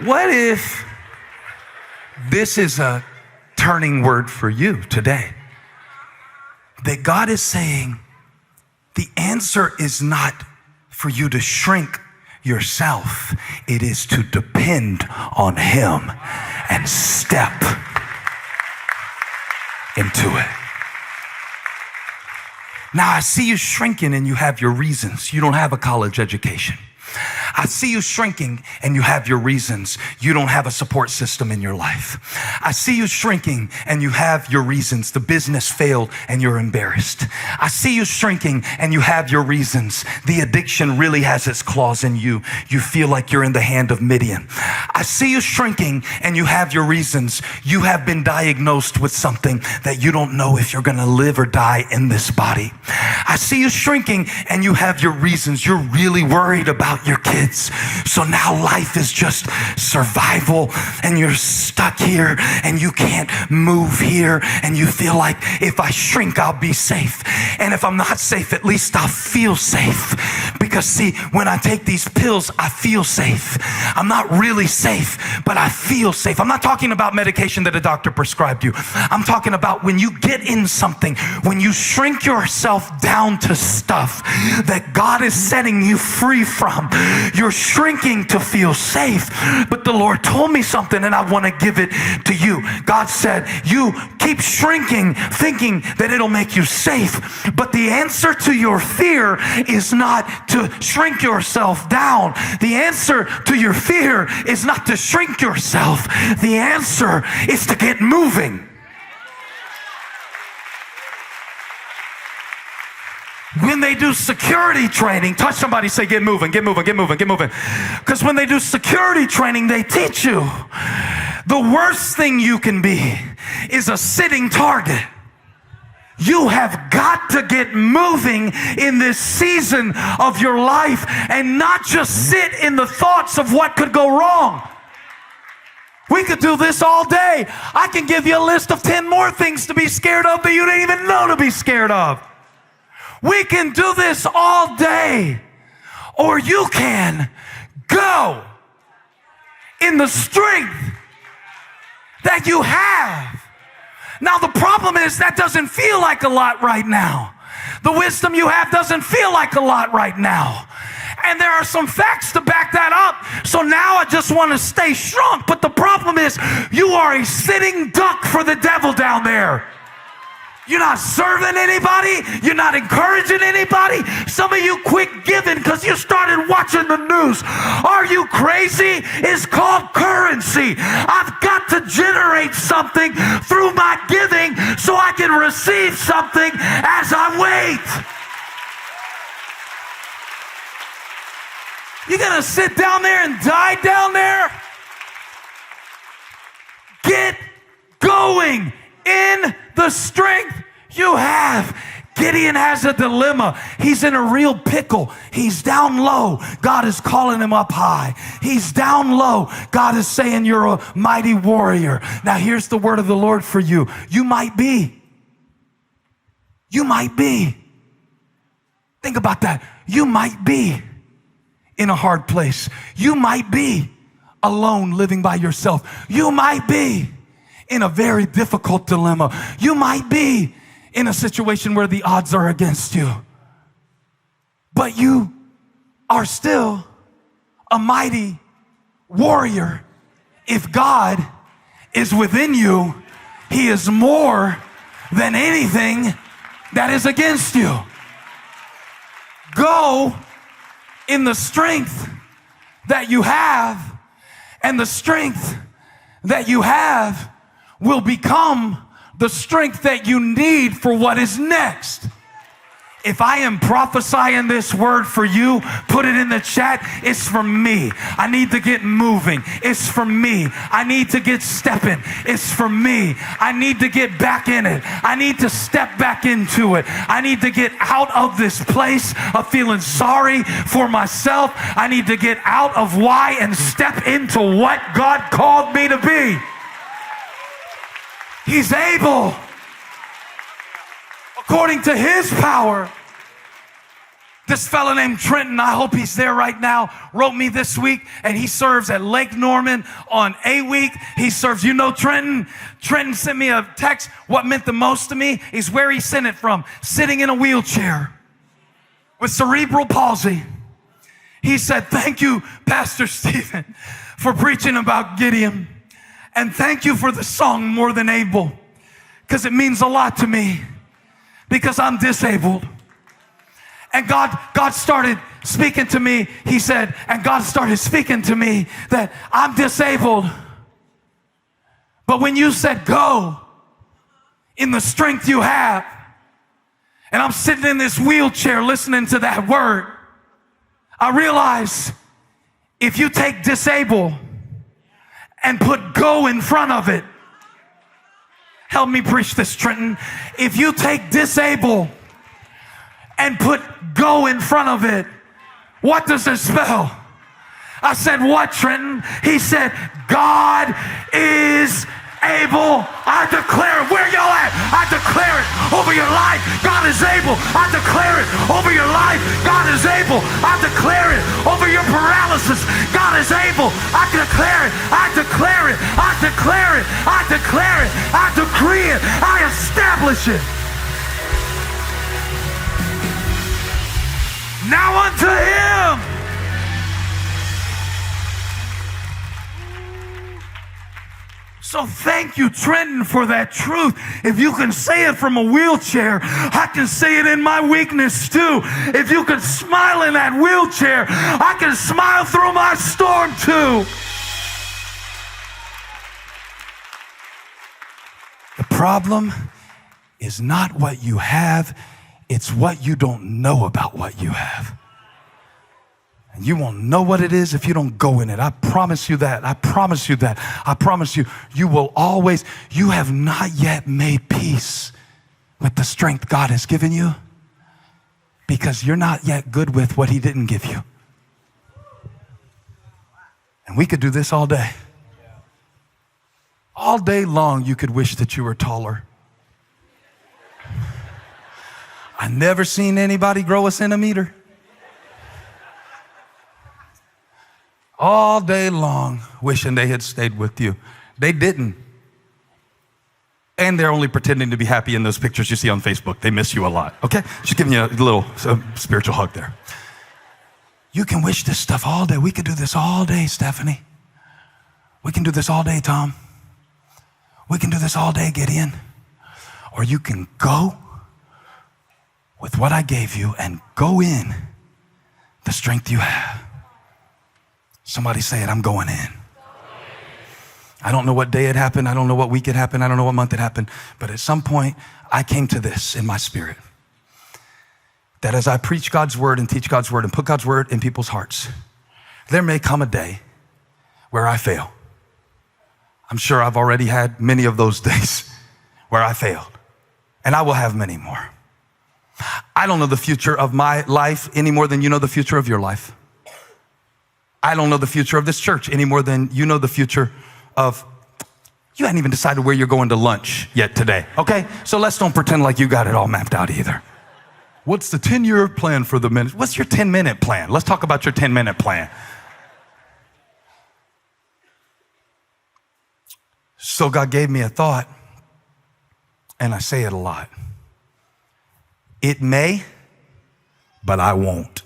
What if this is a turning word for you today? That God is saying the answer is not for you to shrink yourself. It is to depend on Him and step into it. Now, I see you shrinking and you have your reasons. You don't have a college education. I see you shrinking and you have your reasons. You don't have a support system in your life. I see you shrinking and you have your reasons. The business failed and you're embarrassed. I see you shrinking and you have your reasons. The addiction really has its claws in you. You feel like you're in the hand of Midian. I see you shrinking and you have your reasons. You have been diagnosed with something that you don't know if you're going to live or die in this body. I see you shrinking and you have your reasons. You're really worried about your kids. So now life is just survival and you're stuck here and you can't move here and you feel like if I shrink, I'll be safe. And if I'm not safe, at least I'll feel safe. Because see, when I take these pills, I feel safe. I'm not really safe, but I feel safe. I'm not talking about medication that a doctor prescribed you. I'm talking about when you get in something, when you shrink yourself down to stuff that God is setting you free from. You're shrinking to feel safe. But the Lord told me something and I want to give it to you. God said, you keep shrinking thinking that it'll make you safe. But the answer to your fear is not to shrink yourself down. The answer to your fear is not to shrink yourself. The answer is to get moving. When they do security training, touch somebody, say, get moving, get moving, get moving, get moving. Because when they do security training, they teach you the worst thing you can be is a sitting target. You have got to get moving in this season of your life and not just sit in the thoughts of what could go wrong. We could do this all day. I can give you a list of 10 more things to be scared of that you didn't even know to be scared of. We can do this all day, or you can go in the strength that you have. Now, the problem is that doesn't feel like a lot right now. The wisdom you have doesn't feel like a lot right now. And there are some facts to back that up. So now I just want to stay shrunk. But the problem is you are a sitting duck for the devil down there. You're not serving anybody. You're not encouraging anybody. Some of you quit giving because you started watching the news. Are you crazy? It's called currency. I've got to generate something through my giving so I can receive something as I wait. You're going to sit down there and die down there? Get going in the strength you have. Gideon has a dilemma. He's in a real pickle. He's down low. God is calling him up high. He's down low. God is saying you're a mighty warrior. Now here's the word of the Lord for you. You might be. Think about that. You might be in a hard place. You might be alone living by yourself. You might be in a very difficult dilemma. You might be in a situation where the odds are against you. But you are still a mighty warrior. If God is within you, He is more than anything that is against you. Go in the strength that you have, and the strength that you have will become the strength that you need for what is next. If I am prophesying this word for you, put it in the chat. It's for me. I need to get moving. It's for me. I need to get stepping. It's for me. I need to get back in it. I need to step back into it. I need to get out of this place of feeling sorry for myself. I need to get out of why and step into what God called me to be. He's able, according to His power, This fella named Trenton, I hope he's there right now, wrote me this week, and he serves at Lake Norman on A week. He serves, you know Trenton? Trenton sent me a text. What meant the most to me is where he sent it from, sitting in a wheelchair with cerebral palsy. He said, thank you, Pastor Stephen, for preaching about Gideon. And thank you for the song More Than Able, because it means a lot to me, because I'm disabled. And God started speaking to me. He said, and God started speaking to me that I'm disabled. But when you said go in the strength you have, and I'm sitting in this wheelchair listening to that word, I realize if you take disable and put go in front of it, help me preach this, Trenton. If you take disable and put go in front of it, what does it spell? I said, what, Trenton? He said, God is able. I declare it. Where y'all at? I declare it over your life. God is able. I declare it over your life. God is able. I declare it over your paralysis. God is able. I declare it. I declare it. I declare it. I declare it. I decree it. I establish it. Now unto him. So thank you, Trenton, for that truth. If you can say it from a wheelchair, I can say it in my weakness too. If you can smile in that wheelchair, I can smile through my storm too. The problem is not what you have, it's what you don't know about what you have. And you won't know what it is if you don't go in it. I promise you that. I promise you that. I promise you, you will always, you have not yet made peace with the strength God has given you because you're not yet good with what he didn't give you. And we could do this all day. All day long, you could wish that you were taller. I never seen anybody grow a centimeter. All day long, wishing they had stayed with you. They didn't. And they're only pretending to be happy in those pictures you see on Facebook. They miss you a lot, okay? Just giving you a little spiritual hug there. You can wish this stuff all day. We could do this all day, Stephanie. We can do this all day, Tom. We can do this all day, Gideon. Or you can go with what I gave you and go in the strength you have. Somebody say it, I'm going in. I don't know what day it happened. I don't know what week it happened. I don't know what month it happened. But at some point, I came to this in my spirit. That as I preach God's word and teach God's word and put God's word in people's hearts, there may come a day where I fail. I'm sure I've already had many of those days where I failed. And I will have many more. I don't know the future of my life any more than you know the future of your life. I don't know the future of this church any more than you know the future of, you hadn't even decided where you're going to lunch yet today, okay? So let's don't pretend like you got it all mapped out either. What's the 10-year plan for the ministry? What's your 10-minute plan? Let's talk about your 10-minute plan. So God gave me a thought, and I say it a lot. It may, but I won't.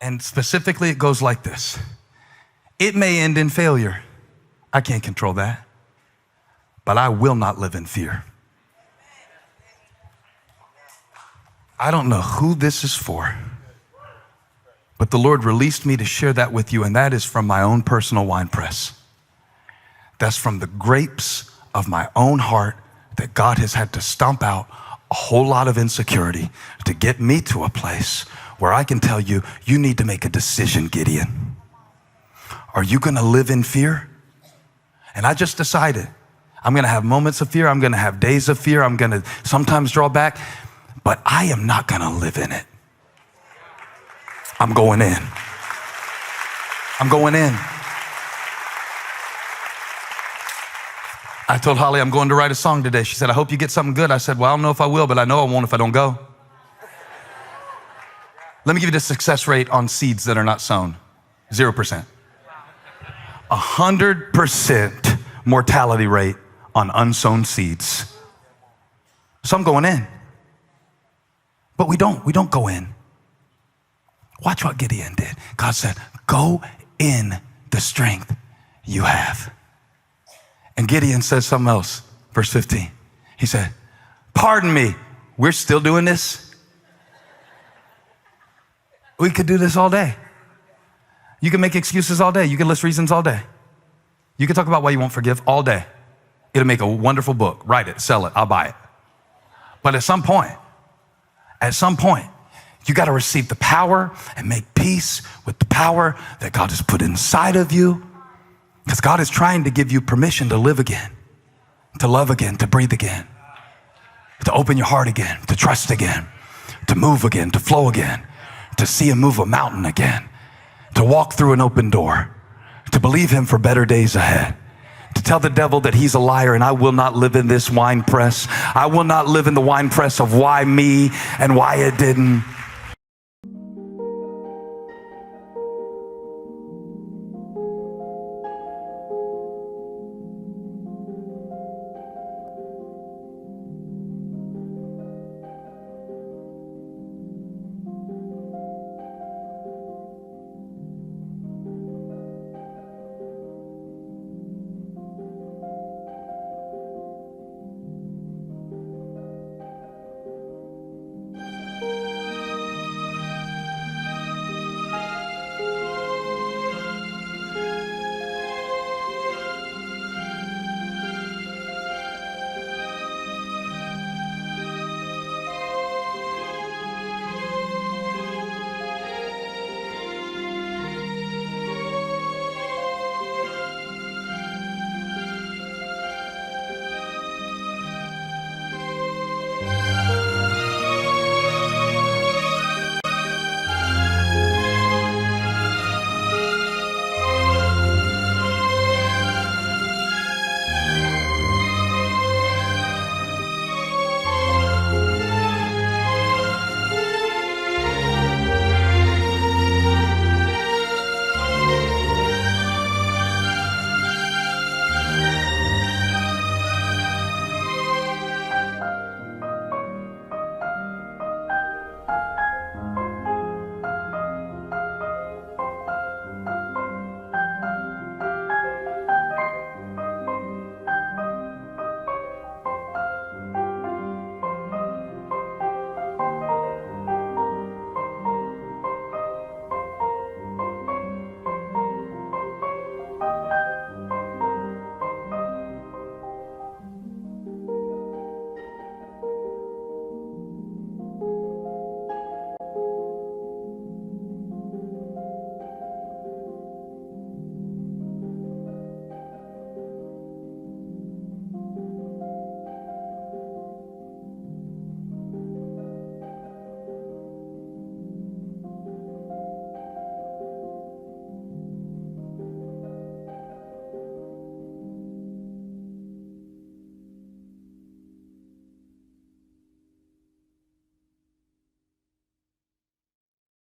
And specifically, it goes like this. It may end in failure. I can't control that. But I will not live in fear. I don't know who this is for, but the Lord released me to share that with you, and that is from my own personal wine press. That's from the grapes of my own heart that God has had to stomp out a whole lot of insecurity to get me to a place where I can tell you, you need to make a decision, Gideon. Are you gonna live in fear? And I just decided, I'm gonna have moments of fear, I'm gonna have days of fear, I'm gonna sometimes draw back, but I am not gonna live in it. I'm going in. I'm going in. I told Holly I'm going to write a song today. She said, I hope you get something good. I said, well, I don't know if I will, but I know I won't if I don't go. Let me give you the success rate on seeds that are not sown. 0%. 100% mortality rate on unsown seeds. Some going in, but we don't go in. Watch what Gideon did. God said, go in the strength you have. And Gideon says something else. Verse 15. He said, pardon me, we're still doing this? We could do this all day. You can make excuses all day. You can list reasons all day. You can talk about why you won't forgive all day. It'll make a wonderful book. Write it, sell it, I'll buy it. But at some point, you got to receive the power and make peace with the power that God has put inside of you. Because God is trying to give you permission to live again, to love again, to breathe again, to open your heart again, to trust again, to move again, to flow again, to see Him move a mountain again, to walk through an open door, to believe Him for better days ahead, to tell the devil that he's a liar and I will not live in this wine press. I will not live in the wine press of why me and why it didn't.